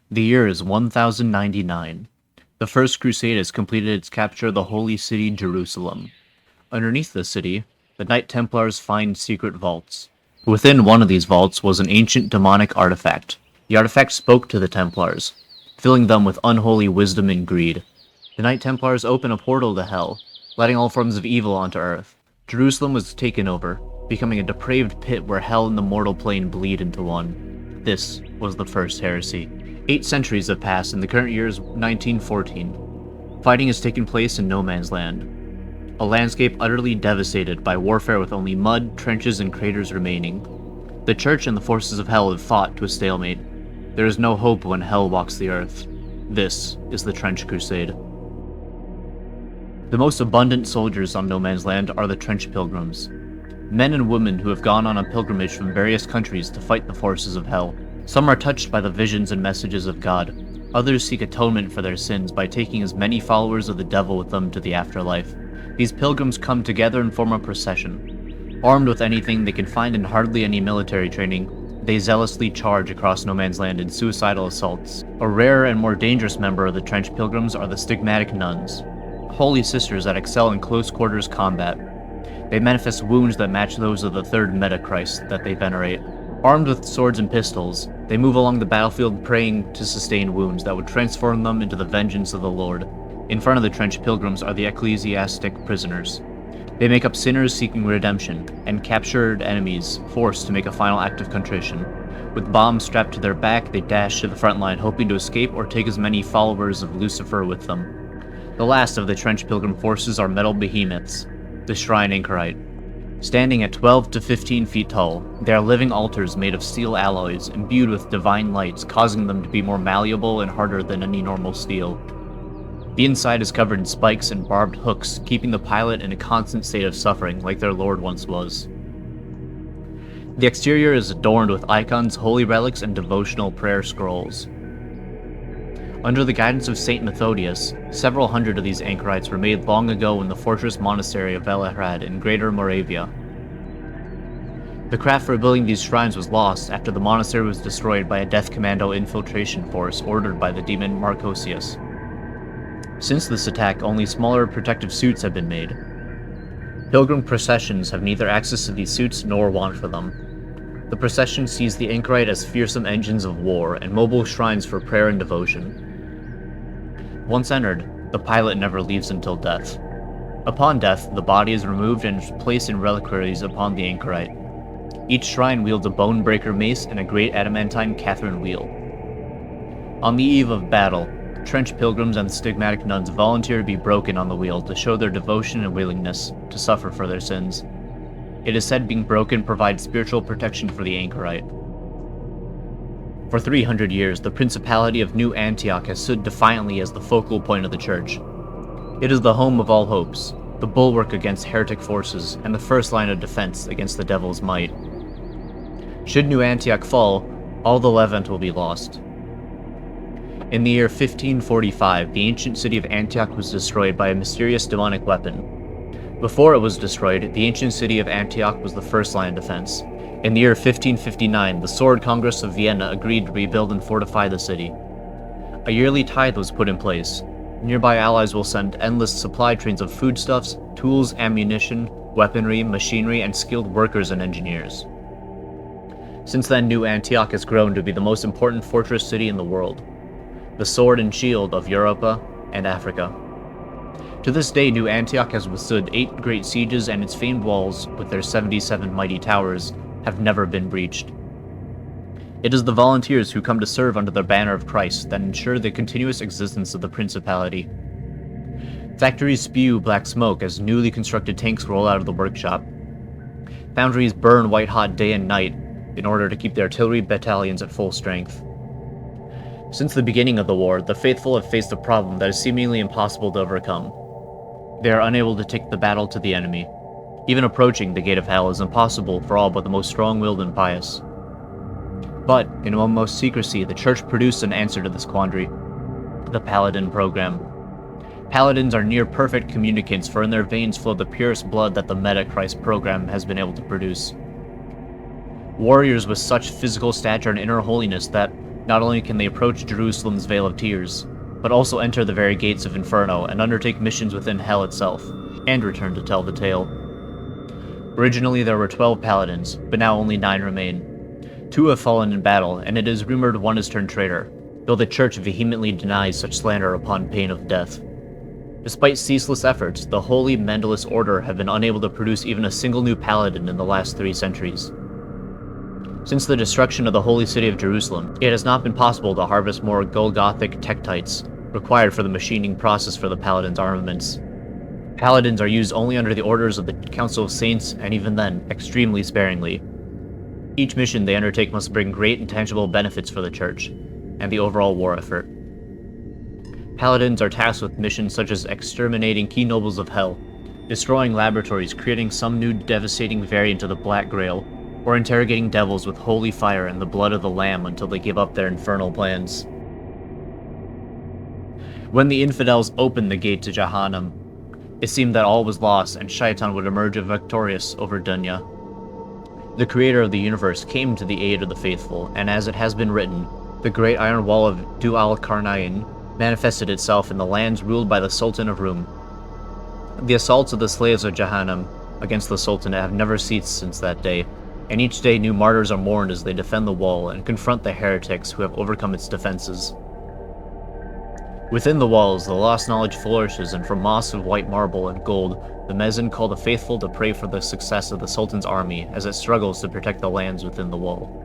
The year is 1099. The First Crusade has completed its capture of the holy city Jerusalem. Underneath the city, the Knight Templars find secret vaults. Within one of these vaults was an ancient demonic artifact. The artifact spoke to the Templars, filling them with unholy wisdom and greed. The Knight Templars open a portal to hell, letting all forms of evil onto Earth. Jerusalem was taken over, becoming a depraved pit where hell and the mortal plane bleed into one. This was the first heresy. 8 centuries have passed, and the current year is 1914. Fighting has taken place in no man's land, a landscape utterly devastated by warfare with only mud, trenches, and craters remaining. The Church and the forces of hell have fought to a stalemate. There is no hope when hell walks the earth. This is the Trench Crusade. The most abundant soldiers on no man's land are the Trench Pilgrims, men and women who have gone on a pilgrimage from various countries to fight the forces of hell. Some are touched by the visions and messages of God. Others seek atonement for their sins by taking as many followers of the devil with them to the afterlife. These pilgrims come together and form a procession. Armed with anything they can find and hardly any military training, they zealously charge across no man's land in suicidal assaults. A rarer and more dangerous member of the Trench Pilgrims are the Stigmatic Nuns, holy sisters that excel in close quarters combat. They manifest wounds that match those of the third Meta-Christ that they venerate. Armed with swords and pistols, they move along the battlefield praying to sustain wounds that would transform them into the vengeance of the Lord. In front of the Trench Pilgrims are the ecclesiastic prisoners. They make up sinners seeking redemption, and captured enemies forced to make a final act of contrition. With bombs strapped to their back, they dash to the front line, hoping to escape or take as many followers of Lucifer with them. The last of the Trench Pilgrim forces are metal behemoths, the Shrine Anchorite. Standing at 12 to 15 feet tall, they are living altars made of steel alloys, imbued with divine lights, causing them to be more malleable and harder than any normal steel. The inside is covered in spikes and barbed hooks, keeping the pilot in a constant state of suffering like their lord once was. The exterior is adorned with icons, holy relics, and devotional prayer scrolls. Under the guidance of Saint Methodius, several hundred of these anchorites were made long ago in the fortress monastery of Velehrad in Greater Moravia. The craft for building these shrines was lost after the monastery was destroyed by a death commando infiltration force ordered by the demon Marcosius. Since this attack, only smaller protective suits have been made. Pilgrim processions have neither access to these suits nor want for them. The procession sees the anchorite as fearsome engines of war and mobile shrines for prayer and devotion. Once entered, the pilot never leaves until death. Upon death, the body is removed and placed in reliquaries upon the anchorite. Each shrine wields a bone-breaker mace and a great adamantine Catherine wheel. On the eve of battle, Trench Pilgrims and the Stigmatic Nuns volunteer to be broken on the wheel to show their devotion and willingness to suffer for their sins. It is said being broken provides spiritual protection for the anchorite. For 300 years, the Principality of New Antioch has stood defiantly as the focal point of the Church. It is the home of all hopes, the bulwark against heretic forces, and the first line of defense against the devil's might. Should New Antioch fall, all the Levant will be lost. In the year 1545, the ancient city of Antioch was destroyed by a mysterious demonic weapon. Before it was destroyed, the ancient city of Antioch was the first line of defense. In the year 1559, the Sword Congress of Vienna agreed to rebuild and fortify the city. A yearly tithe was put in place. Nearby allies will send endless supply trains of foodstuffs, tools, ammunition, weaponry, machinery, and skilled workers and engineers. Since then, New Antioch has grown to be the most important fortress city in the world, the sword and shield of Europa and Africa. To this day, New Antioch has withstood 8 great sieges, and its famed walls, with their 77 mighty towers, have never been breached. It is the volunteers who come to serve under the banner of Christ that ensure the continuous existence of the Principality. Factories spew black smoke as newly constructed tanks roll out of the workshop. Foundries burn white-hot day and night in order to keep the artillery battalions at full strength. Since the beginning of the war, the faithful have faced a problem that is seemingly impossible to overcome. They are unable to take the battle to the enemy. Even approaching the gate of hell is impossible for all but the most strong-willed and pious. But, in utmost secrecy, the Church produced an answer to this quandary: the Paladin program. Paladins are near-perfect communicants, for in their veins flow the purest blood that the Meta-Christ program has been able to produce. Warriors with such physical stature and inner holiness that, Not only can they approach Jerusalem's Vale of Tears, but also enter the very gates of Inferno and undertake missions within Hell itself, and return to tell the tale. Originally there were 12 paladins, but now only 9 remain. 2 have fallen in battle, and it is rumored 1 has turned traitor, though the Church vehemently denies such slander upon pain of death. Despite ceaseless efforts, the Holy Mandalist Order have been unable to produce even a single new paladin in the last 3 centuries. Since the destruction of the Holy City of Jerusalem, it has not been possible to harvest more Golgothic tektites required for the machining process for the Paladin's armaments. Paladins are used only under the orders of the Council of Saints, and even then, extremely sparingly. Each mission they undertake must bring great and tangible benefits for the Church, and the overall war effort. Paladins are tasked with missions such as exterminating key nobles of Hell, destroying laboratories, creating some new devastating variant of the Black Grail, or interrogating devils with holy fire and the blood of the Lamb until they give up their infernal plans. When the infidels opened the gate to Jahannam, it seemed that all was lost and Shaitan would emerge victorious over Dunya. The creator of the universe came to the aid of the faithful, and as it has been written, the great iron wall of Du'al-Qarnayn manifested itself in the lands ruled by the Sultan of Rum. The assaults of the slaves of Jahannam against the Sultanate have never ceased since that day, and each day new martyrs are mourned as they defend the wall and confront the heretics who have overcome its defenses. Within the walls, the lost knowledge flourishes, and from mosques of white marble and gold, the Muezzin call the faithful to pray for the success of the Sultan's army as it struggles to protect the lands within the wall.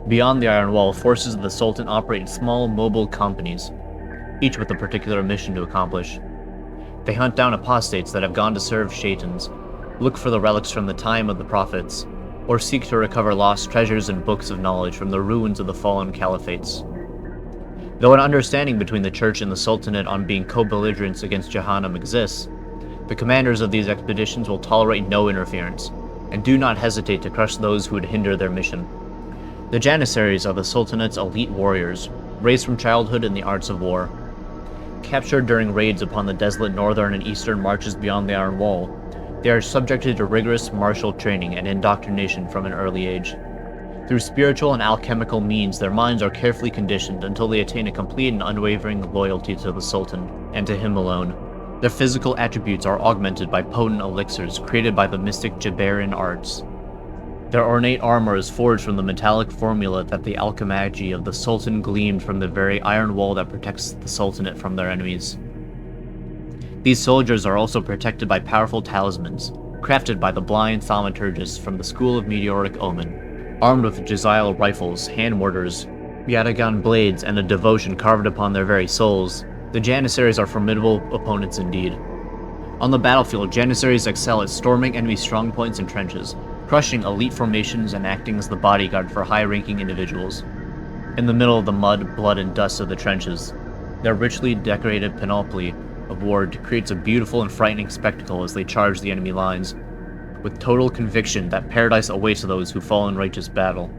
Beyond the Iron Wall, forces of the Sultan operate in small, mobile companies, each with a particular mission to accomplish. They hunt down apostates that have gone to serve Shaitans, look for the relics from the time of the prophets, or seek to recover lost treasures and books of knowledge from the ruins of the fallen caliphates. Though an understanding between the Church and the Sultanate on being co-belligerents against Jahannam exists, the commanders of these expeditions will tolerate no interference, and do not hesitate to crush those who would hinder their mission. The Janissaries are the Sultanate's elite warriors, raised from childhood in the arts of war. Captured during raids upon the desolate northern and eastern marches beyond the Iron Wall, they are subjected to rigorous martial training and indoctrination from an early age. Through spiritual and alchemical means, their minds are carefully conditioned until they attain a complete and unwavering loyalty to the Sultan, and to him alone. Their physical attributes are augmented by potent elixirs created by the mystic Jabarian arts. Their ornate armor is forged from the metallic formula that the alchemagy of the Sultan gleamed from the very iron wall that protects the Sultanate from their enemies. These soldiers are also protected by powerful talismans, crafted by the blind thaumaturgists from the School of Meteoric Omen, armed with Jaziel rifles, hand mortars, Yatagan blades, and a devotion carved upon their very souls. The Janissaries are formidable opponents indeed. On the battlefield, Janissaries excel at storming enemy strongpoints and trenches, crushing elite formations and acting as the bodyguard for high-ranking individuals. In the middle of the mud, blood, and dust of the trenches, their richly decorated panoply of war creates a beautiful and frightening spectacle as they charge the enemy lines, with total conviction that paradise awaits those who fall in righteous battle.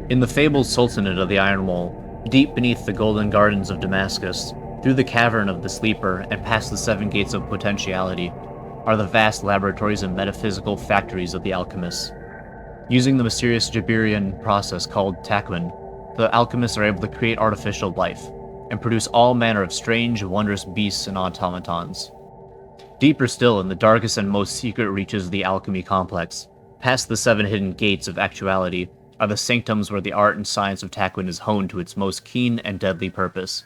In the fabled Sultanate of the Iron Wall, deep beneath the golden gardens of Damascus, through the cavern of the Sleeper and past the 7 gates of potentiality, are the vast laboratories and metaphysical factories of the alchemists. Using the mysterious Jabirian process called Takwin, the alchemists are able to create artificial life, and produce all manner of strange, wondrous beasts and automatons. Deeper still, in the darkest and most secret reaches of the alchemy complex, past the 7 hidden gates of actuality, are the sanctums where the art and science of Takwin is honed to its most keen and deadly purpose.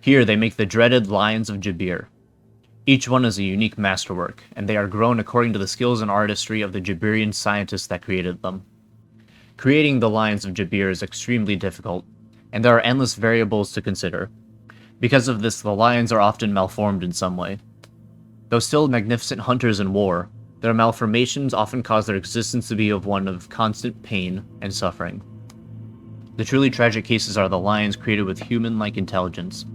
Here they make the dreaded Lions of Jabir. Each one is a unique masterwork, and they are grown according to the skills and artistry of the Jabirian scientists that created them. Creating the Lions of Jabir is extremely difficult, and there are endless variables to consider. Because of this, the lions are often malformed in some way. Though still magnificent hunters in war, their malformations often cause their existence to be one of constant pain and suffering. The truly tragic cases are the lions created with human-like intelligence,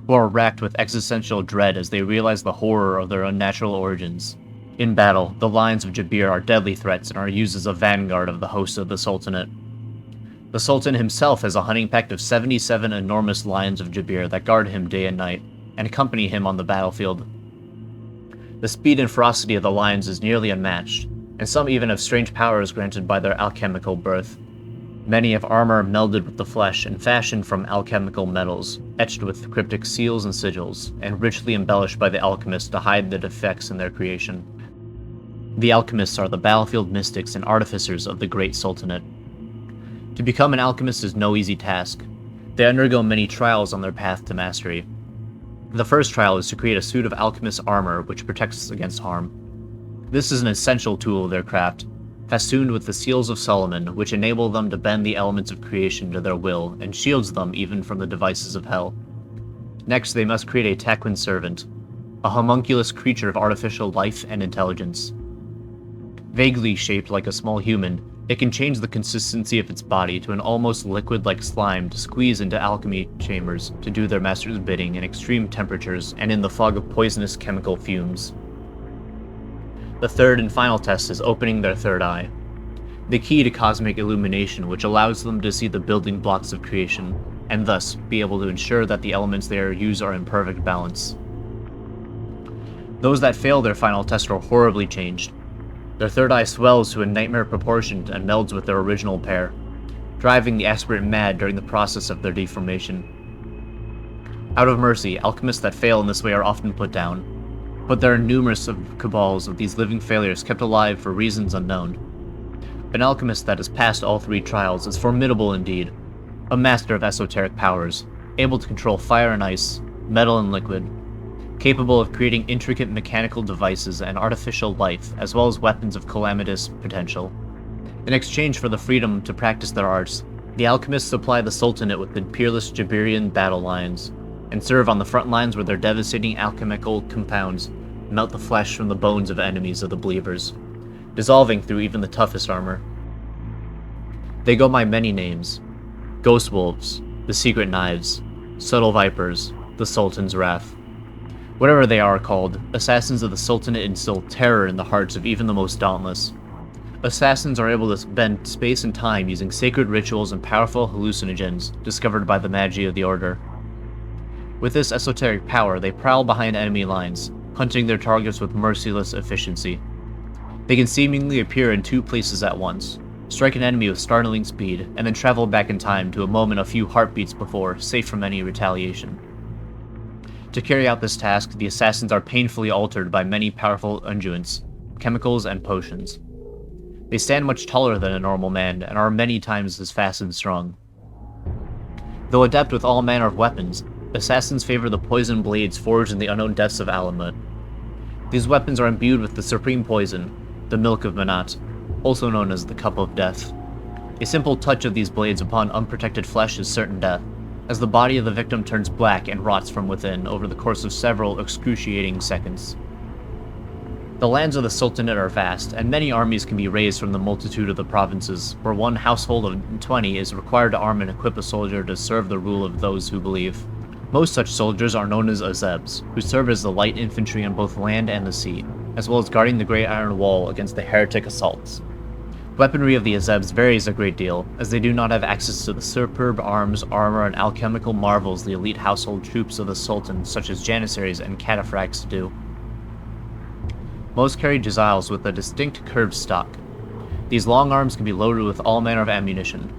who are racked with existential dread as they realize the horror of their unnatural origins. In battle, the Lions of Jabir are deadly threats and are used as a vanguard of the host of the Sultanate. The Sultan himself has a hunting pack of 77 enormous Lions of Jabir that guard him day and night, and accompany him on the battlefield. The speed and ferocity of the lions is nearly unmatched, and some even have strange powers granted by their alchemical birth. Many have armor melded with the flesh and fashioned from alchemical metals, etched with cryptic seals and sigils, and richly embellished by the alchemists to hide the defects in their creation. The alchemists are the battlefield mystics and artificers of the great Sultanate. To become an alchemist is no easy task. They undergo many trials on their path to mastery. The first trial is to create a suit of alchemist armor which protects against harm. This is an essential tool of their craft, festooned with the seals of Solomon, which enable them to bend the elements of creation to their will, and shields them even from the devices of hell. Next, they must create a Taquin servant, a homunculus creature of artificial life and intelligence. Vaguely shaped like a small human, it can change the consistency of its body to an almost liquid-like slime to squeeze into alchemy chambers to do their master's bidding in extreme temperatures and in the fog of poisonous chemical fumes. The third and final test is opening their third eye, the key to cosmic illumination which allows them to see the building blocks of creation, and thus be able to ensure that the elements they use are in perfect balance. Those that fail their final test are horribly changed. Their third eye swells to a nightmare proportion and melds with their original pair, driving the aspirant mad during the process of their deformation. Out of mercy, alchemists that fail in this way are often put down, but there are numerous cabals of these living failures kept alive for reasons unknown. An alchemist that has passed all three trials is formidable indeed, a master of esoteric powers, able to control fire and ice, metal and liquid, capable of creating intricate mechanical devices and artificial life, as well as weapons of calamitous potential. In exchange for the freedom to practice their arts, the alchemists supply the Sultanate with the peerless Jabirian battle lions, and serve on the front lines where their devastating alchemical compounds melt the flesh from the bones of enemies of the believers, dissolving through even the toughest armor. They go by many names: Ghost Wolves, the Secret Knives, Subtle Vipers, the Sultan's Wrath. Whatever they are called, assassins of the Sultanate instill terror in the hearts of even the most dauntless. Assassins are able to bend space and time using sacred rituals and powerful hallucinogens discovered by the Magi of the Order. With this esoteric power, they prowl behind enemy lines, hunting their targets with merciless efficiency. They can seemingly appear in two places at once, strike an enemy with startling speed, and then travel back in time to a moment a few heartbeats before, safe from any retaliation. To carry out this task, the assassins are painfully altered by many powerful unguents, chemicals, and potions. They stand much taller than a normal man, and are many times as fast and strong. Though adept with all manner of weapons, assassins favor the poison blades forged in the unknown depths of Alamut. These weapons are imbued with the supreme poison, the Milk of Manat, also known as the Cup of Death. A simple touch of these blades upon unprotected flesh is certain death, as the body of the victim turns black and rots from within over the course of several excruciating seconds. The lands of the Sultanate are vast, and many armies can be raised from the multitude of the provinces, where one household of 20 is required to arm and equip a soldier to serve the rule of those who believe. Most such soldiers are known as Azebs, who serve as the light infantry on both land and the sea, as well as guarding the Great Iron Wall against the heretic assaults. Weaponry of the Azebs varies a great deal, as they do not have access to the superb arms, armor, and alchemical marvels the elite household troops of the Sultan, such as Janissaries and cataphracts, do. Most carry jaziles with a distinct curved stock. These long arms can be loaded with all manner of ammunition: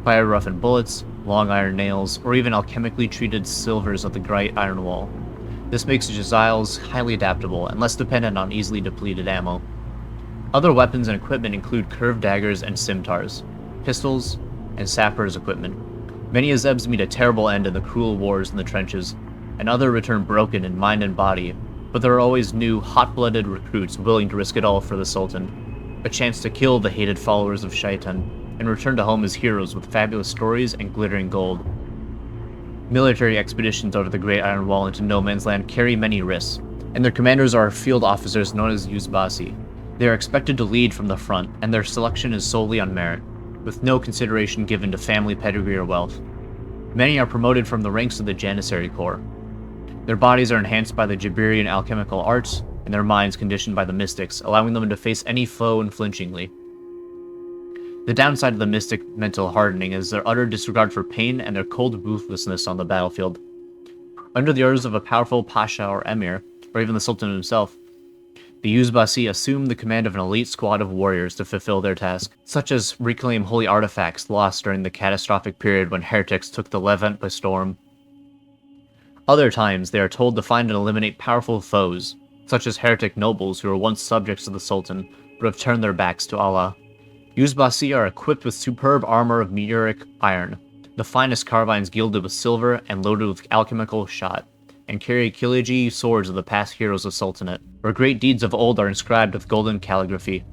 fire-roughened bullets, long iron nails, or even alchemically treated silvers of the Great Iron Wall. This makes jaziles highly adaptable and less dependent on easily depleted ammo. Other weapons and equipment include curved daggers and scimitars, pistols, and sappers' equipment. Many Azebs meet a terrible end in the cruel wars in the trenches, and others return broken in mind and body, but there are always new, hot-blooded recruits willing to risk it all for the Sultan, a chance to kill the hated followers of Shaitan, and return to home as heroes with fabulous stories and glittering gold. Military expeditions over the Great Iron Wall into No Man's Land carry many risks, and their commanders are field officers known as Yuzbasi. They are expected to lead from the front, and their selection is solely on merit, with no consideration given to family pedigree or wealth. Many are promoted from the ranks of the Janissary Corps. Their bodies are enhanced by the Jabirian alchemical arts, and their minds conditioned by the mystics, allowing them to face any foe unflinchingly. The downside of the mystic mental hardening is their utter disregard for pain and their cold ruthlessness on the battlefield. Under the orders of a powerful pasha or emir, or even the sultan himself, The Yuzbasi assume the command of an elite squad of warriors to fulfill their task, such as reclaim holy artifacts lost during the catastrophic period when heretics took the Levant by storm. Other times, they are told to find and eliminate powerful foes, such as heretic nobles who were once subjects of the Sultan, but have turned their backs to Allah. Yuzbasi are equipped with superb armor of meteoric iron, the finest carbines gilded with silver and loaded with alchemical shot, and carry Kiliji swords of the past heroes of Sultanate, where great deeds of old are inscribed with golden calligraphy.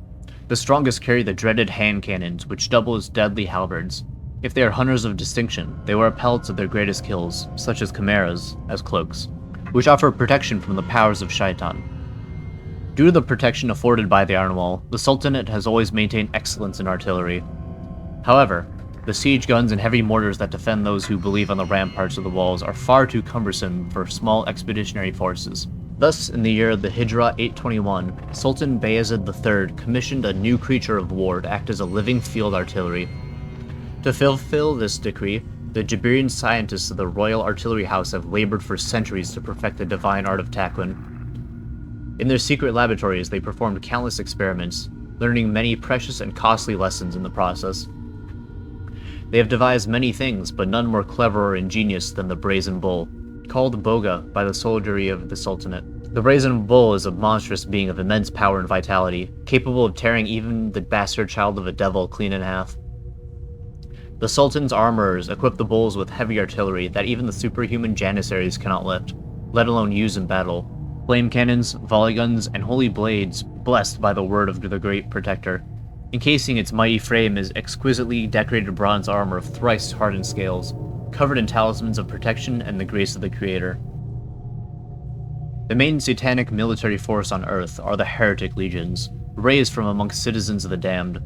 The strongest carry the dreaded hand cannons, which double as deadly halberds. If they are hunters of distinction, they wear pelts of their greatest kills, such as chimeras, as cloaks, which offer protection from the powers of Shaitan. Due to the protection afforded by the Iron Wall, the Sultanate has always maintained excellence in artillery. However, the siege guns and heavy mortars that defend those who believe on the ramparts of the walls are far too cumbersome for small expeditionary forces. Thus, in the year of the Hijra 821, Sultan Bayezid III commissioned a new creature of war to act as a living field artillery. To fulfill this decree, the Jabirian scientists of the Royal Artillery House have labored for centuries to perfect the divine art of Taquin. In their secret laboratories, they performed countless experiments, learning many precious and costly lessons in the process. They have devised many things, but none more clever or ingenious than the Brazen Bull, called Boga by the soldiery of the Sultanate. The Brazen Bull is a monstrous being of immense power and vitality, capable of tearing even the bastard child of a devil clean in half. The Sultan's armorers equip the bulls with heavy artillery that even the superhuman Janissaries cannot lift, let alone use in battle. Flame cannons, volley guns, and holy blades, blessed by the word of the Great Protector. Encasing its mighty frame is exquisitely decorated bronze armor of thrice hardened scales, covered in talismans of protection and the grace of the Creator. The main satanic military force on Earth are the Heretic legions, raised from amongst citizens of the damned.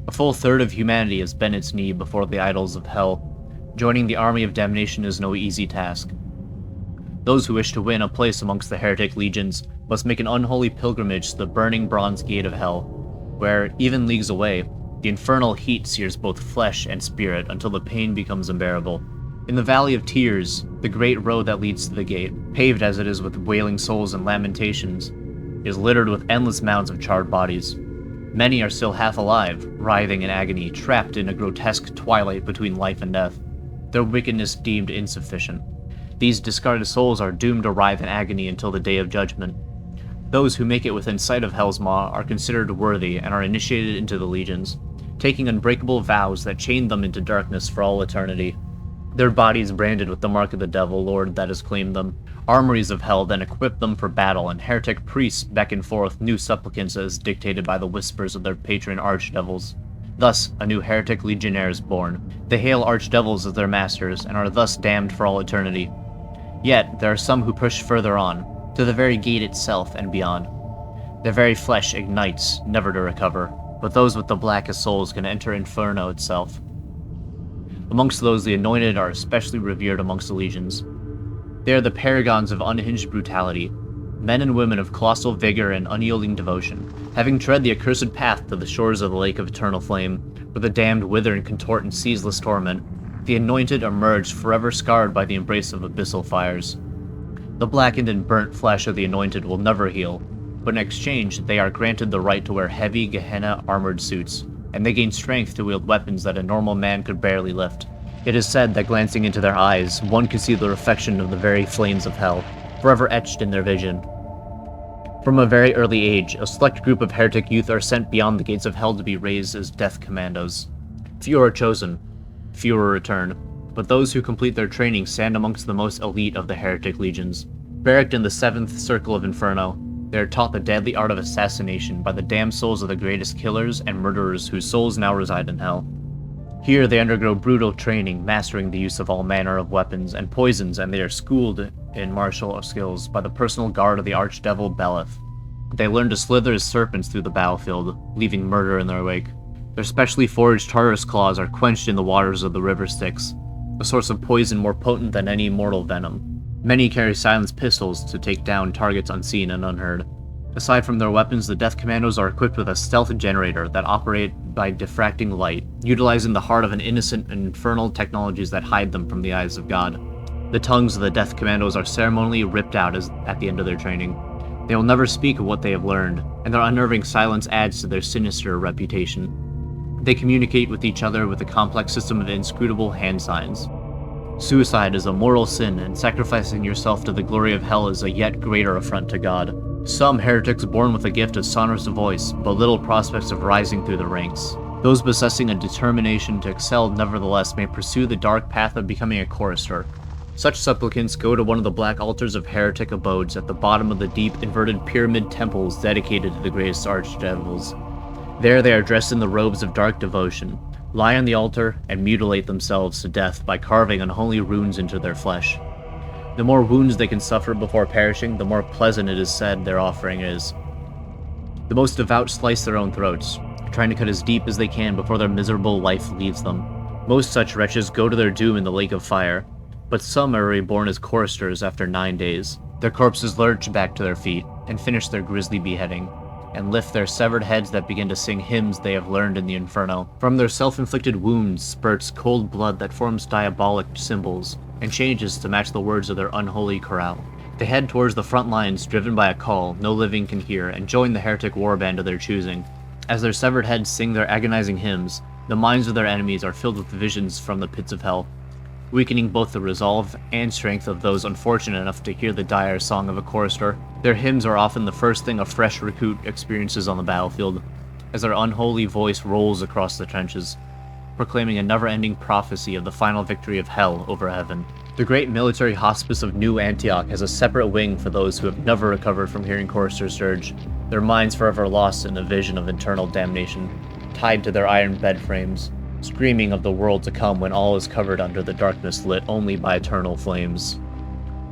A full third of humanity has bent its knee before the idols of hell. Joining the army of damnation is no easy task. Those who wish to win a place amongst the Heretic legions must make an unholy pilgrimage to the burning bronze gate of hell, where, even leagues away, the infernal heat sears both flesh and spirit until the pain becomes unbearable. In the Valley of Tears, the great road that leads to the gate, paved as it is with wailing souls and lamentations, is littered with endless mounds of charred bodies. Many are still half alive, writhing in agony, trapped in a grotesque twilight between life and death, their wickedness deemed insufficient. These discarded souls are doomed to writhe in agony until the day of judgment. Those who make it within sight of Hell's Maw are considered worthy and are initiated into the legions, taking unbreakable vows that chain them into darkness for all eternity. Their bodies branded with the mark of the devil lord that has claimed them. Armories of hell then equip them for battle, and heretic priests beckon forth new supplicants as dictated by the whispers of their patron archdevils. Thus, a new heretic legionnaire is born. They hail archdevils as their masters, and are thus damned for all eternity. Yet, there are some who push further on, to the very gate itself and beyond. Their very flesh ignites, never to recover, but those with the blackest souls can enter Inferno itself. Amongst those, the anointed are especially revered amongst the legions. They are the paragons of unhinged brutality, men and women of colossal vigor and unyielding devotion. Having tread the accursed path to the shores of the lake of eternal flame, where the damned wither and contort in ceaseless torment, the anointed emerge forever scarred by the embrace of abyssal fires. The blackened and burnt flesh of the anointed will never heal, but in exchange they are granted the right to wear heavy Gehenna armored suits, and they gain strength to wield weapons that a normal man could barely lift. It is said that glancing into their eyes, one could see the reflection of the very flames of hell, forever etched in their vision. From a very early age, a select group of heretic youth are sent beyond the gates of hell to be raised as death commandos. Few are chosen, fewer return, but those who complete their training stand amongst the most elite of the heretic legions. Barracked in the 7th circle of Inferno, they are taught the deadly art of assassination by the damned souls of the greatest killers and murderers whose souls now reside in hell. Here they undergo brutal training, mastering the use of all manner of weapons and poisons, and they are schooled in martial skills by the personal guard of the archdevil Beleth. They learn to slither as serpents through the battlefield, leaving murder in their wake. Their specially forged Tartarus claws are quenched in the waters of the river Styx, a source of poison more potent than any mortal venom. Many carry silenced pistols to take down targets unseen and unheard. Aside from their weapons, the Death Commandos are equipped with a stealth generator that operate by diffracting light, utilizing the heart of an innocent and infernal technologies that hide them from the eyes of God. The tongues of the Death Commandos are ceremonially ripped out at the end of their training. They will never speak of what they have learned, and their unnerving silence adds to their sinister reputation. They communicate with each other with a complex system of inscrutable hand signs. Suicide is a mortal sin, and sacrificing yourself to the glory of hell is a yet greater affront to God. Some heretics born with a gift of sonorous voice, but little prospects of rising through the ranks. Those possessing a determination to excel nevertheless may pursue the dark path of becoming a chorister. Such supplicants go to one of the black altars of heretic abodes at the bottom of the deep inverted pyramid temples dedicated to the greatest archdevils. There they are dressed in the robes of dark devotion, lie on the altar, and mutilate themselves to death by carving unholy runes into their flesh. The more wounds they can suffer before perishing, the more pleasant it is said their offering is. The most devout slice their own throats, trying to cut as deep as they can before their miserable life leaves them. Most such wretches go to their doom in the lake of fire, but some are reborn as choristers after 9 days. Their corpses lurch back to their feet, and finish their grisly beheading, and lift their severed heads that begin to sing hymns they have learned in the Infernal. From their self-inflicted wounds spurts cold blood that forms diabolic symbols, and changes to match the words of their unholy chorale. They head towards the front lines, driven by a call no living can hear, and join the heretic warband of their choosing. As their severed heads sing their agonizing hymns, the minds of their enemies are filled with visions from the pits of hell, weakening both the resolve and strength of those unfortunate enough to hear the dire song of a chorister. Their hymns are often the first thing a fresh recruit experiences on the battlefield, as their unholy voice rolls across the trenches, proclaiming a never-ending prophecy of the final victory of hell over heaven. The great military hospice of New Antioch has a separate wing for those who have never recovered from hearing choristers dirge, their minds forever lost in a vision of eternal damnation, tied to their iron bed frames, screaming of the world to come when all is covered under the darkness lit only by eternal flames.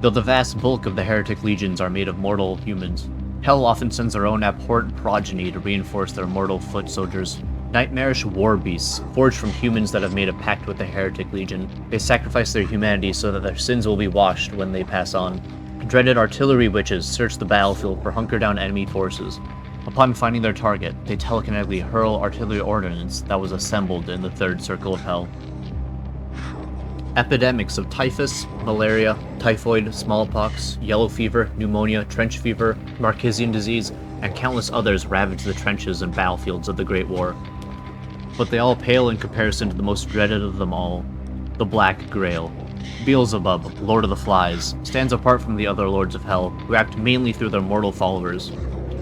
Though the vast bulk of the heretic legions are made of mortal humans, hell often sends their own abhorrent progeny to reinforce their mortal foot soldiers. Nightmarish war beasts, forged from humans that have made a pact with the heretic legion. They sacrifice their humanity so that their sins will be washed when they pass on. Dreaded artillery witches search the battlefield for hunker-down enemy forces. Upon finding their target, they telekinetically hurl artillery ordnance that was assembled in the third circle of hell. Epidemics of typhus, malaria, typhoid, smallpox, yellow fever, pneumonia, trench fever, Marquesian disease, and countless others ravage the trenches and battlefields of the Great War. But they all pale in comparison to the most dreaded of them all, the Black Grail. Beelzebub, Lord of the Flies, stands apart from the other Lords of Hell, who act mainly through their mortal followers.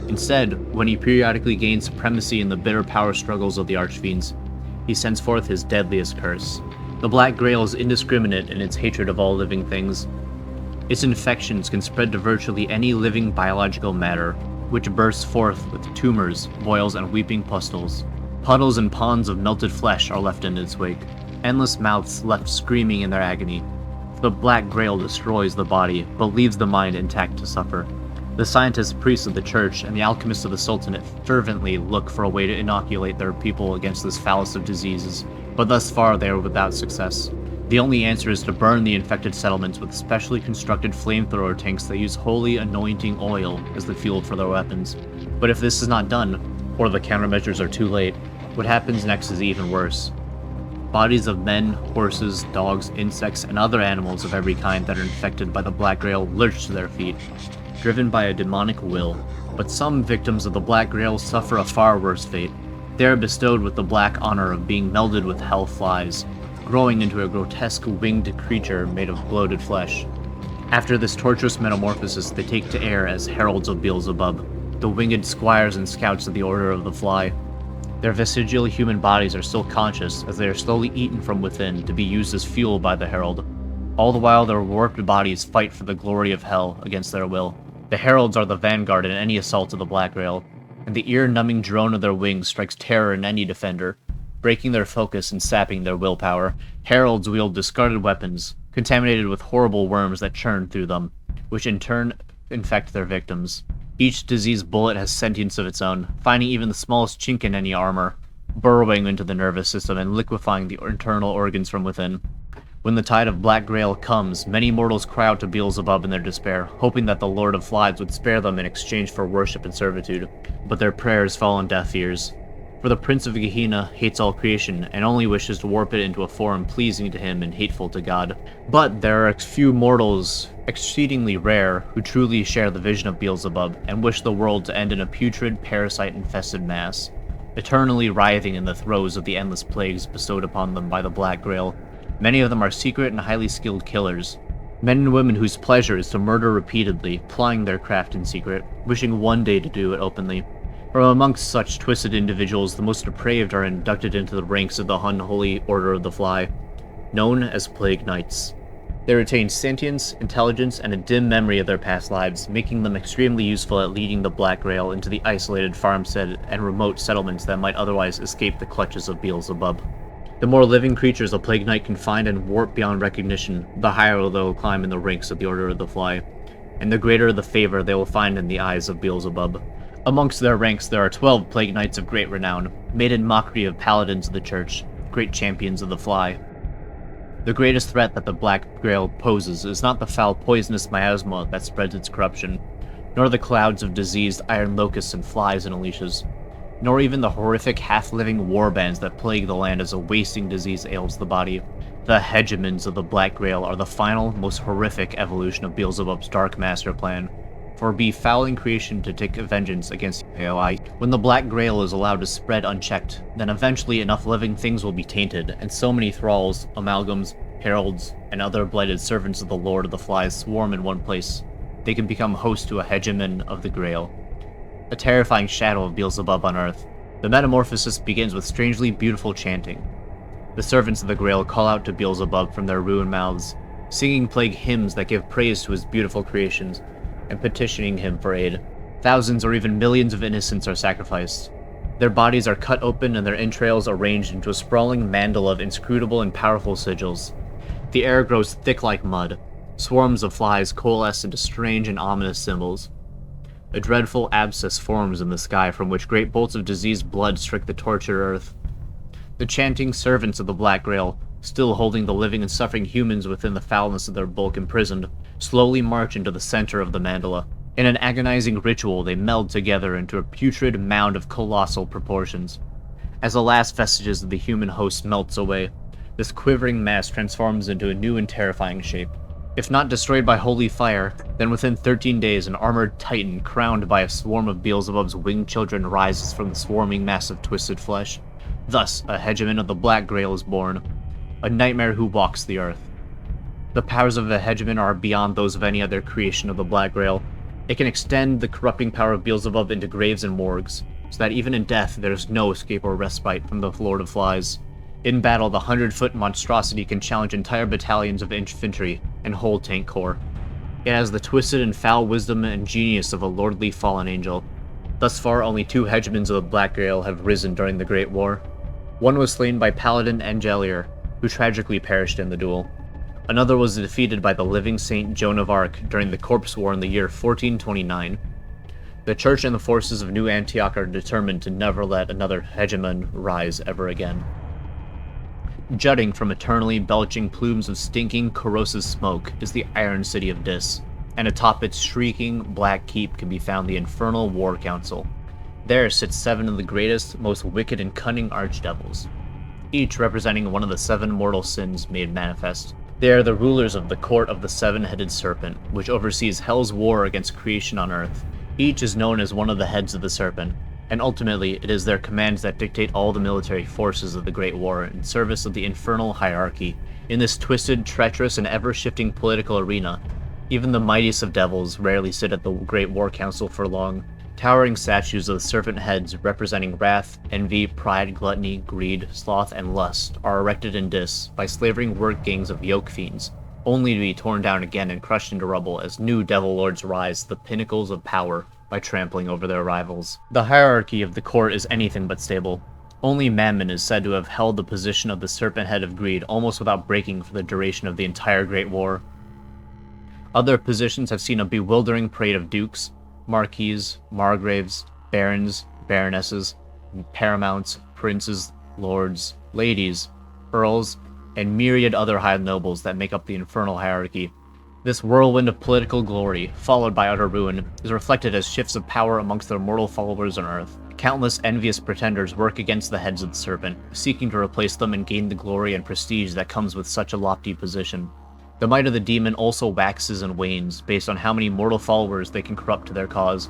Instead, when he periodically gains supremacy in the bitter power struggles of the Archfiends, he sends forth his deadliest curse. The Black Grail is indiscriminate in its hatred of all living things. Its infections can spread to virtually any living biological matter, which bursts forth with tumors, boils, and weeping pustules. Puddles and ponds of melted flesh are left in its wake, endless mouths left screaming in their agony. The Black Grail destroys the body, but leaves the mind intact to suffer. The scientists, priests of the church, and the alchemists of the Sultanate fervently look for a way to inoculate their people against this foulest of diseases, but thus far they are without success. The only answer is to burn the infected settlements with specially constructed flamethrower tanks that use holy anointing oil as the fuel for their weapons. But if this is not done, or the countermeasures are too late, what happens next is even worse. Bodies of men, horses, dogs, insects, and other animals of every kind that are infected by the Black Grail lurch to their feet, driven by a demonic will. But some victims of the Black Grail suffer a far worse fate. They are bestowed with the black honor of being melded with hell flies, growing into a grotesque winged creature made of bloated flesh. After this torturous metamorphosis, they take to air as heralds of Beelzebub, the winged squires and scouts of the Order of the Fly. Their vestigial human bodies are still conscious as they are slowly eaten from within to be used as fuel by the herald. All the while their warped bodies fight for the glory of hell against their will. The heralds are the vanguard in any assault of the Black Grail, and the ear-numbing drone of their wings strikes terror in any defender, breaking their focus and sapping their willpower. Heralds wield discarded weapons, contaminated with horrible worms that churn through them, which in turn infect their victims. Each diseased bullet has sentience of its own, finding even the smallest chink in any armor, burrowing into the nervous system and liquefying the internal organs from within. When the tide of Black Grail comes, many mortals cry out to Beelzebub in their despair, hoping that the Lord of Flies would spare them in exchange for worship and servitude, but their prayers fall on deaf ears. For the Prince of Gehenna hates all creation, and only wishes to warp it into a form pleasing to him and hateful to God. But there are few mortals, exceedingly rare, who truly share the vision of Beelzebub, and wish the world to end in a putrid, parasite-infested mass, eternally writhing in the throes of the endless plagues bestowed upon them by the Black Grail. Many of them are secret and highly skilled killers, men and women whose pleasure is to murder repeatedly, plying their craft in secret, wishing one day to do it openly. From amongst such twisted individuals, the most depraved are inducted into the ranks of the unholy Order of the Fly, known as Plague Knights. They retain sentience, intelligence, and a dim memory of their past lives, making them extremely useful at leading the Black Grail into the isolated farmstead and remote settlements that might otherwise escape the clutches of Beelzebub. The more living creatures a Plague Knight can find and warp beyond recognition, the higher they will climb in the ranks of the Order of the Fly, and the greater the favor they will find in the eyes of Beelzebub. Amongst their ranks there are 12 Plague Knights of great renown, made in mockery of Paladins of the Church, great champions of the Fly. The greatest threat that the Black Grail poses is not the foul poisonous miasma that spreads its corruption, nor the clouds of diseased iron locusts and flies and leashes, nor even the horrific half-living warbands that plague the land as a wasting disease ails the body. The Hedgemans of the Black Grail are the final, most horrific evolution of Beelzebub's dark master plan, for befouling creation to take vengeance against AOI. When the Black Grail is allowed to spread unchecked, then eventually enough living things will be tainted, and so many thralls, amalgams, heralds, and other blighted servants of the Lord of the Flies swarm in one place, they can become host to a Hegeman of the Grail, a terrifying shadow of Beelzebub on Earth. The metamorphosis begins with strangely beautiful chanting. The servants of the Grail call out to Beelzebub from their ruined mouths, singing plague hymns that give praise to his beautiful creations, and petitioning him for aid. Thousands or even millions of innocents are sacrificed. Their bodies are cut open and their entrails arranged into a sprawling mandal of inscrutable and powerful sigils. The air grows thick like mud. Swarms of flies coalesce into strange and ominous symbols. A dreadful abscess forms in the sky from which great bolts of diseased blood strike the tortured earth. The chanting servants of the Black Grail, still holding the living and suffering humans within the foulness of their bulk imprisoned, slowly march into the center of the mandala. In an agonizing ritual, they meld together into a putrid mound of colossal proportions. As the last vestiges of the human host melts away, this quivering mass transforms into a new and terrifying shape. If not destroyed by holy fire, then within 13 days an armored titan crowned by a swarm of Beelzebub's winged children rises from the swarming mass of twisted flesh. Thus, a Hegeman of the Black Grail is born, a nightmare who walks the earth. The powers of the Hedgeman are beyond those of any other creation of the Black Grail. It can extend the corrupting power of Beelzebub into graves and morgues, so that even in death there is no escape or respite from the Lord of Flies. In battle, the 100-foot monstrosity can challenge entire battalions of infantry and whole tank corps. It has the twisted and foul wisdom and genius of a lordly fallen angel. Thus far, only 2 Hedgemans of the Black Grail have risen during the Great War. One was slain by Paladin Angelier, who tragically perished in the duel. Another was defeated by the living Saint Joan of Arc during the Corpse War in the year 1429. The Church and the forces of New Antioch are determined to never let another Hegeman rise ever again. Jutting from eternally belching plumes of stinking, corrosive smoke is the Iron City of Dis, and atop its shrieking black keep can be found the Infernal War Council. There sit 7 of the greatest, most wicked and cunning archdevils, each representing one of the 7 mortal sins made manifest. They are the rulers of the Court of the Seven-Headed Serpent, which oversees Hell's war against creation on Earth. Each is known as one of the heads of the serpent, and ultimately it is their commands that dictate all the military forces of the Great War in service of the infernal hierarchy. In this twisted, treacherous, and ever-shifting political arena, even the mightiest of devils rarely sit at the Great War Council for long. Towering statues of the serpent heads representing wrath, envy, pride, gluttony, greed, sloth, and lust are erected in Dis by slavering work gangs of Yoke fiends, only to be torn down again and crushed into rubble as new devil lords rise to the pinnacles of power by trampling over their rivals. The hierarchy of the court is anything but stable. Only Mammon is said to have held the position of the serpent head of greed almost without breaking for the duration of the entire Great War. Other positions have seen a bewildering parade of dukes, marquises, margraves, barons, baronesses, paramounts, princes, lords, ladies, earls, and myriad other high nobles that make up the infernal hierarchy. This whirlwind of political glory, followed by utter ruin, is reflected as shifts of power amongst their mortal followers on Earth. Countless envious pretenders work against the heads of the serpent, seeking to replace them and gain the glory and prestige that comes with such a lofty position. The might of the demon also waxes and wanes based on how many mortal followers they can corrupt to their cause.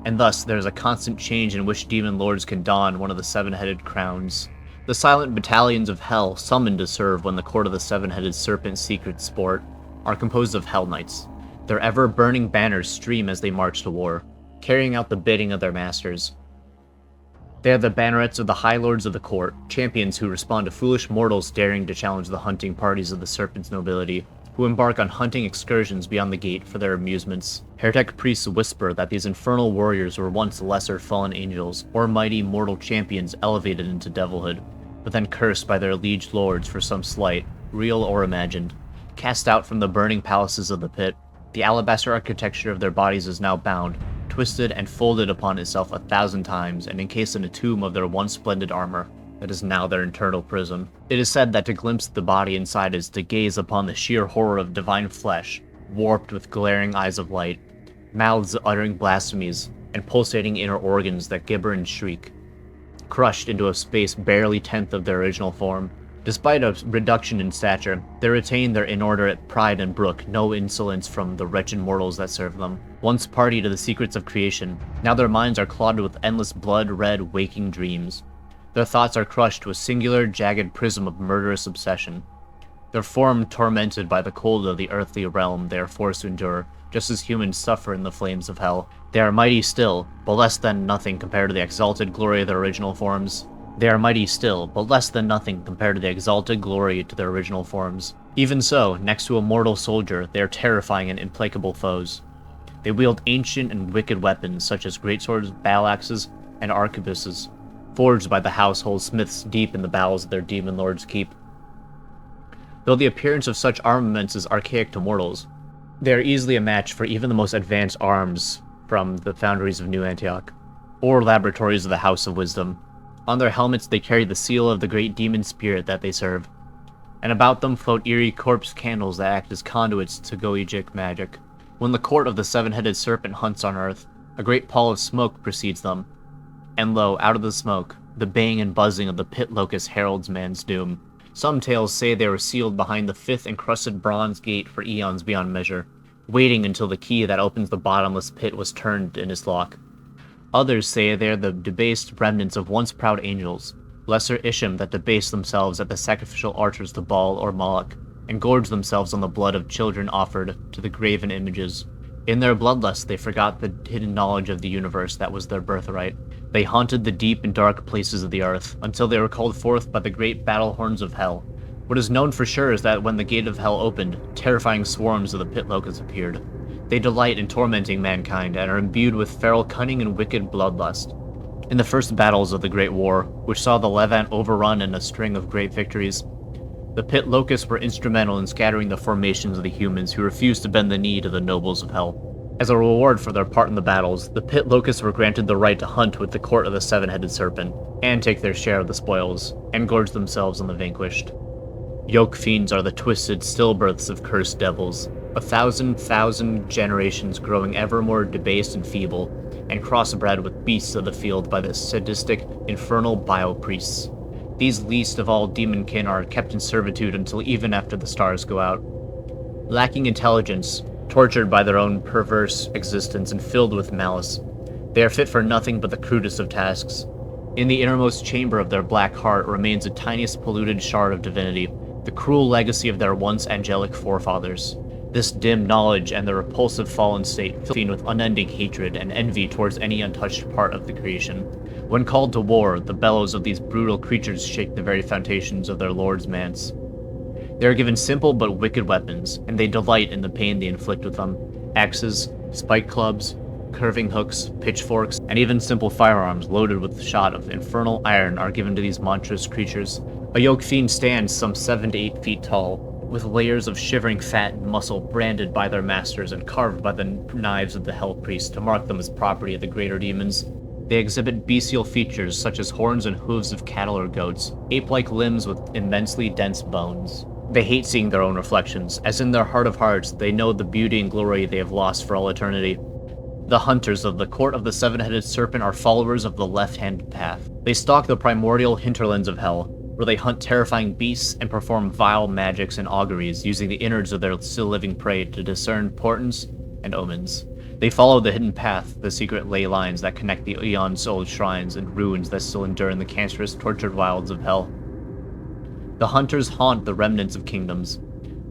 And thus, there is a constant change in which demon lords can don one of the seven-headed crowns. The silent battalions of hell summoned to serve when the court of the seven-headed serpent's secret sport are composed of Hell Knights. Their ever-burning banners stream as they march to war, carrying out the bidding of their masters. They are the bannerets of the High Lords of the court, champions who respond to foolish mortals daring to challenge the hunting parties of the serpent's nobility, who embark on hunting excursions beyond the gate for their amusements. Heretic priests whisper that these infernal warriors were once lesser fallen angels, or mighty mortal champions elevated into devilhood, but then cursed by their liege lords for some slight, real or imagined. Cast out from the burning palaces of the pit, the alabaster architecture of their bodies is now bound, twisted and folded upon itself 1,000 times, and encased in a tomb of their once splendid armor that is now their internal prison. It is said that to glimpse the body inside is to gaze upon the sheer horror of divine flesh, warped with glaring eyes of light, mouths uttering blasphemies, and pulsating inner organs that gibber and shriek, crushed into a space barely 1/10 of their original form. Despite a reduction in stature, they retain their inordinate pride and brook no insolence from the wretched mortals that serve them. Once party to the secrets of creation, now their minds are clouded with endless blood-red waking dreams. Their thoughts are crushed to a singular, jagged prism of murderous obsession. Their form tormented by the cold of the earthly realm they are forced to endure, just as humans suffer in the flames of hell. They are mighty still, but less than nothing compared to the exalted glory of their original forms. They are mighty still, but less than nothing compared to the exalted glory to their original forms. Even so, next to a mortal soldier, they are terrifying and implacable foes. They wield ancient and wicked weapons such as greatswords, battle axes, and arquebuses, forged by the household smiths deep in the bowels of their demon lords' keep. Though the appearance of such armaments is archaic to mortals, they are easily a match for even the most advanced arms from the foundries of New Antioch, or laboratories of the House of Wisdom. On their helmets they carry the seal of the great demon spirit that they serve, and about them float eerie corpse candles that act as conduits to Goejic magic. When the court of the seven-headed serpent hunts on earth, a great pall of smoke precedes them, and lo, out of the smoke, the baying and buzzing of the pit locust heralds man's doom. Some tales say they were sealed behind the 5th encrusted bronze gate for eons beyond measure, waiting until the key that opens the bottomless pit was turned in its lock. Others say they are the debased remnants of once proud angels, lesser Isham that debased themselves at the sacrificial altars to Baal or Moloch, and gorged themselves on the blood of children offered to the graven images. In their bloodlust they forgot the hidden knowledge of the universe that was their birthright. They haunted the deep and dark places of the earth, until they were called forth by the great battle horns of hell. What is known for sure is that when the gate of hell opened, terrifying swarms of the pit locusts appeared. They delight in tormenting mankind, and are imbued with feral cunning and wicked bloodlust. In the first battles of the Great War, which saw the Levant overrun in a string of great victories, the pit locusts were instrumental in scattering the formations of the humans who refused to bend the knee to the nobles of hell. As a reward for their part in the battles, the pit locusts were granted the right to hunt with the court of the seven-headed serpent, and take their share of the spoils, and gorge themselves on the vanquished. Yoke fiends are the twisted stillbirths of cursed devils, 1,000 generations growing ever more debased and feeble, and crossbred with beasts of the field by the sadistic, infernal bio-priests. These least of all demonkin are kept in servitude until even after the stars go out. Lacking intelligence, tortured by their own perverse existence and filled with malice, they are fit for nothing but the crudest of tasks. In the innermost chamber of their black heart remains the tiniest polluted shard of divinity, the cruel legacy of their once angelic forefathers. This dim knowledge and the repulsive fallen state fill with unending hatred and envy towards any untouched part of the creation. When called to war, the bellows of these brutal creatures shake the very foundations of their lord's manse. They are given simple but wicked weapons, and they delight in the pain they inflict with them. Axes, spike clubs, curving hooks, pitchforks, and even simple firearms loaded with shot of infernal iron are given to these monstrous creatures. A yoke fiend stands some 7 to 8 feet tall, with layers of shivering fat and muscle branded by their masters and carved by the knives of the hell priests to mark them as property of the greater demons. They exhibit bestial features such as horns and hooves of cattle or goats, ape-like limbs with immensely dense bones. They hate seeing their own reflections, as in their heart of hearts they know the beauty and glory they have lost for all eternity. The hunters of the Court of the Seven-Headed Serpent are followers of the left-handed path. They stalk the primordial hinterlands of hell, where they hunt terrifying beasts and perform vile magics and auguries using the innards of their still-living prey to discern portents and omens. They follow the hidden path, the secret ley lines that connect the eons-old shrines and ruins that still endure in the cancerous, tortured wilds of hell. The hunters haunt the remnants of kingdoms,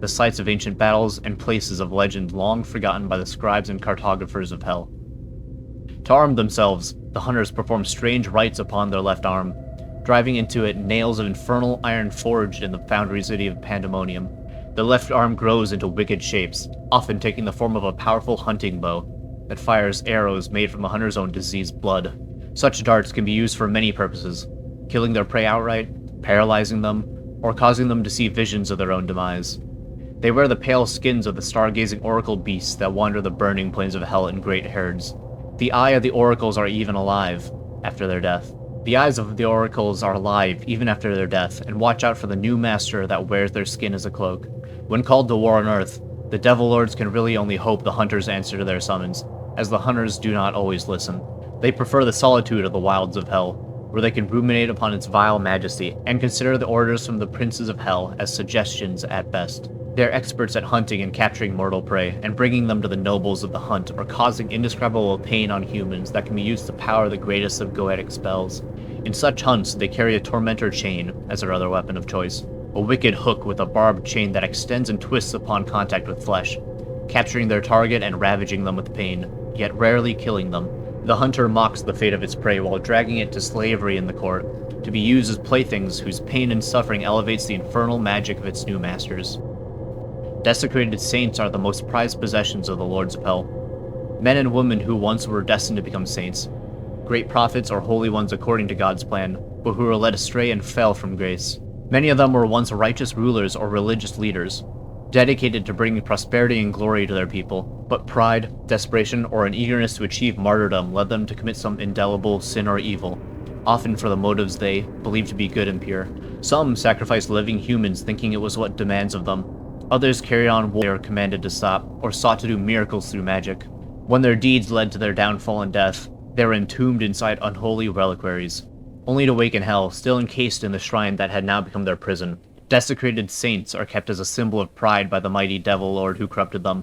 the sites of ancient battles and places of legend long forgotten by the scribes and cartographers of hell. To arm themselves, the hunters perform strange rites upon their left arm, driving into it nails of infernal iron forged in the foundry city of Pandemonium. The left arm grows into wicked shapes, often taking the form of a powerful hunting bow that fires arrows made from the hunter's own diseased blood. Such darts can be used for many purposes, killing their prey outright, paralyzing them, or causing them to see visions of their own demise. They wear the pale skins of the stargazing oracle beasts that wander the burning plains of hell in great herds. The eye of the oracles are even alive after their death. The eyes of the oracles are alive even after their death, and watch out for the new master that wears their skin as a cloak. When called to war on Earth, the Devil Lords can really only hope the hunters answer to their summons, as the hunters do not always listen. They prefer the solitude of the wilds of hell, where they can ruminate upon its vile majesty, and consider the orders from the princes of hell as suggestions at best. They are experts at hunting and capturing mortal prey, and bringing them to the nobles of the hunt, or causing indescribable pain on humans that can be used to power the greatest of goetic spells. In such hunts, they carry a tormentor chain as their other weapon of choice, a wicked hook with a barbed chain that extends and twists upon contact with flesh, capturing their target and ravaging them with pain, yet rarely killing them. The hunter mocks the fate of its prey while dragging it to slavery in the court, to be used as playthings whose pain and suffering elevates the infernal magic of its new masters. Desecrated saints are the most prized possessions of the Lords of Hell. Men and women who once were destined to become saints, great prophets or holy ones according to God's plan, but who were led astray and fell from grace. Many of them were once righteous rulers or religious leaders, dedicated to bringing prosperity and glory to their people, but pride, desperation, or an eagerness to achieve martyrdom led them to commit some indelible sin or evil, often for the motives they believed to be good and pure. Some sacrificed living humans thinking it was what demands of them. Others carried on what they were commanded to stop, or sought to do miracles through magic. When their deeds led to their downfall and death, they were entombed inside unholy reliquaries, only to wake in hell, still encased in the shrine that had now become their prison. Desecrated saints are kept as a symbol of pride by the mighty Devil Lord who corrupted them.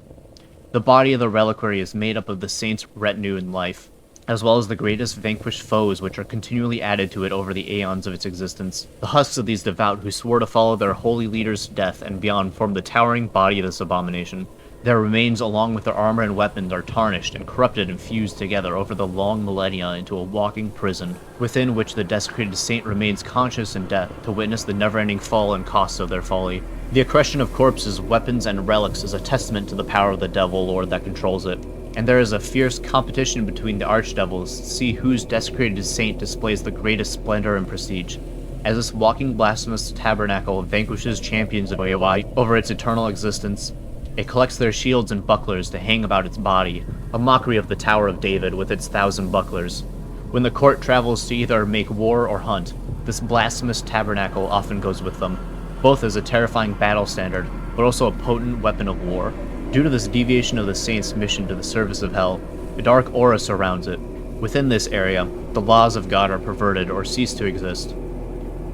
The body of the reliquary is made up of the saints' retinue in life, as well as the greatest vanquished foes which are continually added to it over the aeons of its existence. The husks of these devout who swore to follow their holy leaders to death and beyond form the towering body of this abomination. Their remains, along with their armor and weapons, are tarnished and corrupted and fused together over the long millennia into a walking prison, within which the desecrated saint remains conscious in death to witness the never-ending fall and costs of their folly. The accretion of corpses, weapons, and relics is a testament to the power of the Devil Lord that controls it, and there is a fierce competition between the archdevils to see whose desecrated saint displays the greatest splendor and prestige. As this walking blasphemous tabernacle vanquishes champions of Oyawai over its eternal existence, it collects their shields and bucklers to hang about its body, a mockery of the Tower of David with its 1,000 bucklers. When the court travels to either make war or hunt, this blasphemous tabernacle often goes with them, both as a terrifying battle standard, but also a potent weapon of war. Due to this deviation of the saint's mission to the service of hell, a dark aura surrounds it. Within this area, the laws of God are perverted or cease to exist.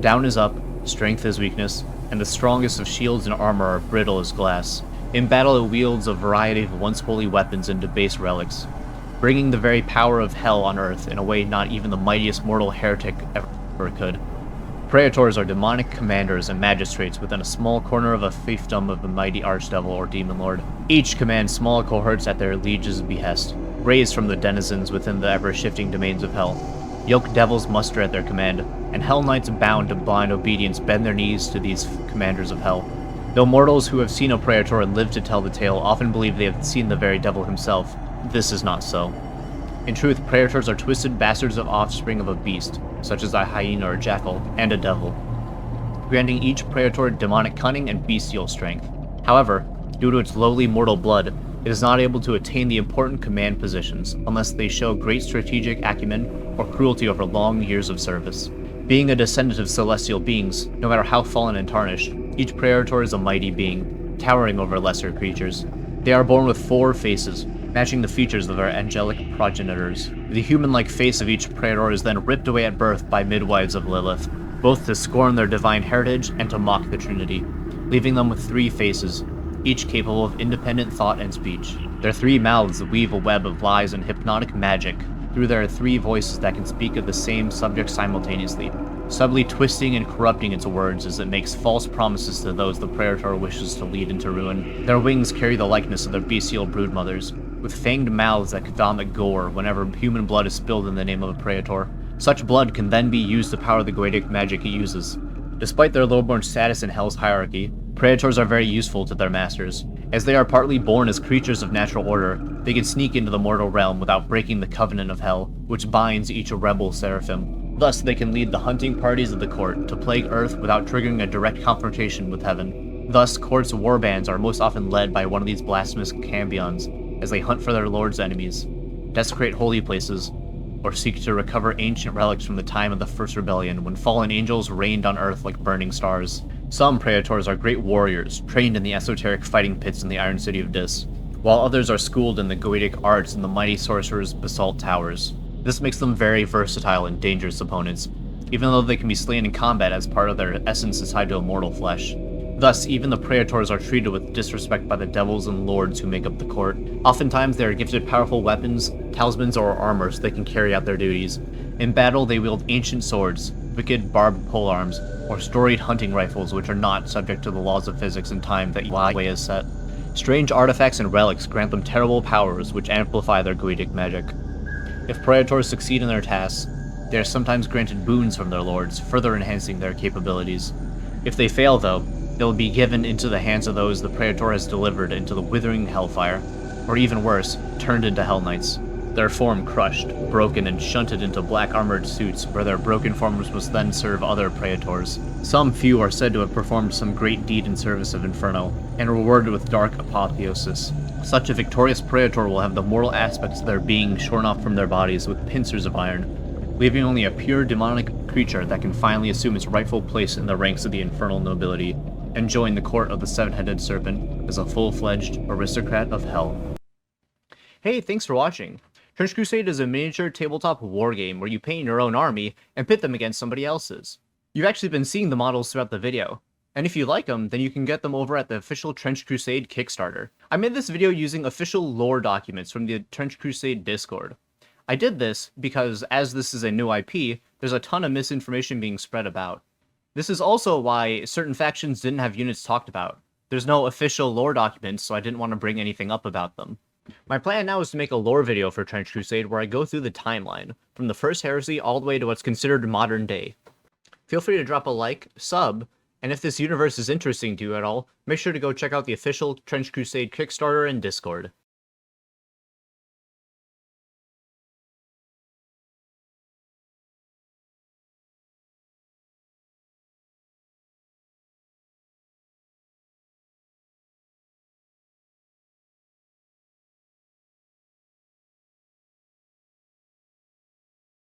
Down is up, strength is weakness, and the strongest of shields and armor are brittle as glass. In battle it wields a variety of once holy weapons and debased relics, bringing the very power of hell on earth in a way not even the mightiest mortal heretic ever could. Prators are demonic commanders and magistrates within a small corner of a fiefdom of the mighty archdevil or demon lord. Each commands small cohorts at their liege's behest, raised from the denizens within the ever-shifting domains of hell. Yoke devils muster at their command, and hell knights bound to blind obedience bend their knees to these commanders of hell. Though mortals who have seen a Praetor and live to tell the tale often believe they have seen the very devil himself, this is not so. In truth, Praetors are twisted bastards of offspring of a beast, such as a hyena or jackal, and a devil, granting each Praetor demonic cunning and bestial strength. However, due to its lowly mortal blood, it is not able to attain the important command positions unless they show great strategic acumen or cruelty over long years of service. Being a descendant of celestial beings, no matter how fallen and tarnished, each Praetor is a mighty being, towering over lesser creatures. They are born with 4 faces, matching the features of their angelic progenitors. The human-like face of each Praetor is then ripped away at birth by midwives of Lilith, both to scorn their divine heritage and to mock the Trinity, leaving them with 3 faces, each capable of independent thought and speech. Their 3 mouths weave a web of lies and hypnotic magic through their 3 voices that can speak of the same subject simultaneously, subtly twisting and corrupting its words as it makes false promises to those the Praetor wishes to lead into ruin. Their wings carry the likeness of their bestial broodmothers, with fanged mouths that vomit gore whenever human blood is spilled in the name of a Praetor. Such blood can then be used to power the Goetic magic it uses. Despite their lowborn status in Hell's hierarchy, Praetors are very useful to their masters. As they are partly born as creatures of natural order, they can sneak into the mortal realm without breaking the covenant of Hell, which binds each rebel seraphim. Thus, they can lead the hunting parties of the court to plague Earth without triggering a direct confrontation with heaven. Thus, court's warbands are most often led by one of these blasphemous cambions as they hunt for their lord's enemies, desecrate holy places, or seek to recover ancient relics from the time of the First Rebellion when fallen angels reigned on Earth like burning stars. Some Praetors are great warriors, trained in the esoteric fighting pits in the Iron City of Dis, while others are schooled in the Goetic arts in the mighty sorcerer's basalt towers. This makes them very versatile and dangerous opponents, even though they can be slain in combat as part of their essence tied to immortal flesh. Thus, even the Praetors are treated with disrespect by the devils and lords who make up the court. Oftentimes, they are gifted powerful weapons, talismans, or armor so they can carry out their duties. In battle, they wield ancient swords, wicked barbed polearms, or storied hunting rifles which are not subject to the laws of physics and time that Yahweh has set. Strange artifacts and relics grant them terrible powers which amplify their Goetic magic. If Praetors succeed in their tasks, they are sometimes granted boons from their lords, further enhancing their capabilities. If they fail, though, they will be given into the hands of those the Praetor has delivered into the withering hellfire, or even worse, turned into Hell Knights. Their form crushed, broken, and shunted into black armored suits where their broken forms must then serve other Praetors. Some few are said to have performed some great deed in service of Infernal, and rewarded with dark apotheosis. Such a victorious Praetor will have the mortal aspects of their being shorn off from their bodies with pincers of iron, leaving only a pure demonic creature that can finally assume its rightful place in the ranks of the infernal nobility, and join the court of the Seven-Headed Serpent as a full-fledged aristocrat of hell. Hey, thanks for watching. Trench Crusade is a miniature tabletop wargame where you paint your own army and pit them against somebody else's. You've actually been seeing the models throughout the video, and if you like them, then you can get them over at the official Trench Crusade Kickstarter. I made this video using official lore documents from the Trench Crusade Discord. I did this because, as this is a new IP, there's a ton of misinformation being spread about. This is also why certain factions didn't have units talked about. There's no official lore documents, so I didn't want to bring anything up about them. My plan now is to make a lore video for Trench Crusade where I go through the timeline, from the first heresy all the way to what's considered modern day. Feel free to drop a like, sub, and if this universe is interesting to you at all, make sure to go check out the official Trench Crusade Kickstarter and Discord.